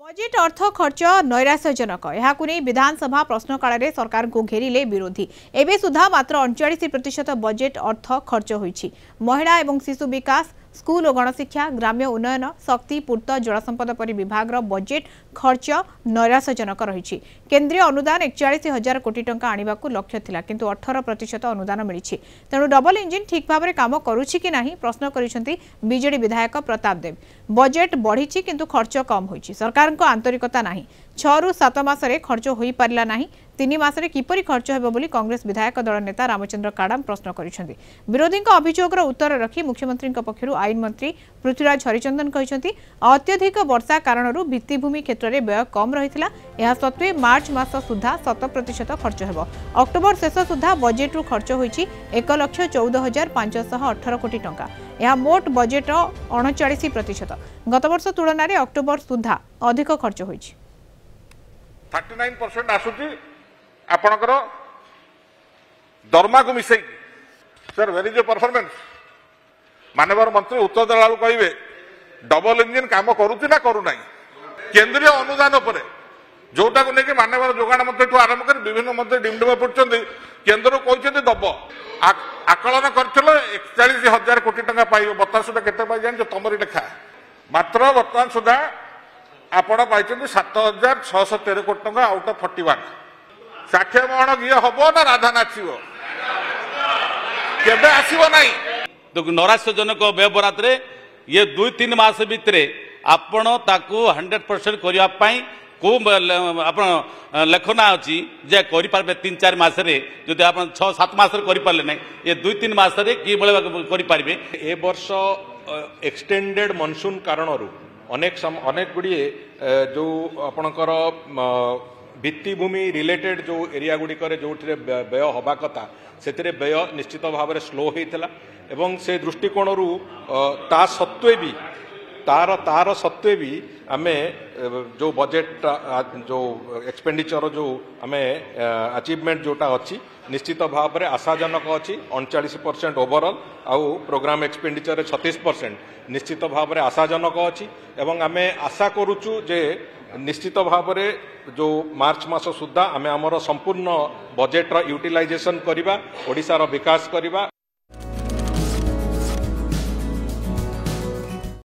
Budget अर्थ खर्च नैराश्यजनक यहाकू नहीं विधानसभा प्रश्नकाल में सरकार को घेरिले विरोधी एवं सुधा मात्र 39% बजेट अर्थ खर्च होईछि। महिला एवं शिशु विकास स्कूल और गणशिक्षा ग्राम्य उन्नयन शक्ति पूर्त जलसंपद परि विभाग बजेट खर्च नैराश्यजनक रही। केंद्रीय अनुदान 41,000 कोटी टंका आने को लक्ष्य थिला किंतु 18% अनुदान मिली। तेणु डबल इंजिन ठीक भाव में काम करुछि कि नहीं प्रश्न करिसेंती बीजेडी विधायक प्रताप देव। बजेट बढ़ी किंतु खर्च कम होईछि। सरकार को आंतरिकता नहीं। 6 ରୁ 7 मासरे खर्च होई पारिला नहीं। 3 मासरे किपरि खर्च हेबो बोली कांग्रेस विधायक दल नेता रामचंद्र काडाम प्रश्न करिसेंती। विरोधी अभियोगर उत्तर रखी मुख्यमंत्री पक्षरु आईन मंत्री पृथ्वीराज हरिचंदन कहिसेंती अत्यधिक वर्षा कारणरू भित्तिभूमि क्षेत्र में व्यय कम रहिथिला। एहा सत्वे मार्च मास सुधा 100% खर्च हेबो। अक्टोबर शेष सुधा बजेट रु खर्च होईछि 1,14,518 कोटी टंका। यह मोट बजेट 39%। गत वर्ष तुलन में अक्टोबर सुधा अधिक खर्च होईछि। 39% आसुची आपणकर दरमा को मिसई सर वेरी जो परफॉर्मेंस मानवर मंत्री उत्तर देला कहिबे डबल इंजिन काम करूची ना करू नाही। केंद्रीय अनुदान उपरे जोटा को लेके मानवर जोगाण मंत्री ठू आरंभ कर विभिन्न मंत्री डिमडम पड़छन्ती केंद्र कहते दब आकलन करथिलो 41,000 कोटी टंका पाइबो। बर्तमान सुधा केते पाइ जानि तमरी लेखा मात्र बर्तमान सुधा आपण पाई 7,613 कोटी टंका आउट ऑफ 41। 60 मण घी हम ना राधा नाचब केबे आसीबो नाही। तो नैराश्यजनक व्यय बरात रे ये 2-3 मास भितर आपण ताकू 100% करिया पई को आपण लेखना अछि जे करि पारबे 3-4 मास रे जदि आपण 6-7 मास रे करि पारले नै ये 2-3 मास रे की बळे करि पारबे। ए वर्ष एक्सटेंडेड मानसून कारणरू अनेक गुड़िए जो आपणकर भित्तिभूमि रिलेटेड जो एरिया गुड़िक जो व्यय हवा कथा से व्यय निश्चित भाव में स्लो होता एवं से दृष्टिकोण ता सत्वे भी तार सत्वे भी आमे जो बजेट जो एक्सपेंडिचर जो आमे अचीवमेंट जोटा अच्छी निश्चित भाव में आशाजनक अच्छी 39% ओवरऑल आउ प्रोग्राम एक्सपेंडिचर 36% निश्चित भाव में आशाजनक अच्छी एवं आमे आशा करुचु जे निश्चित भाव में जो मार्च मास सुधा आमे आमर संपूर्ण बजेट यूटिलाइजेशन करिबा ओडिसा रो विकास करिबा।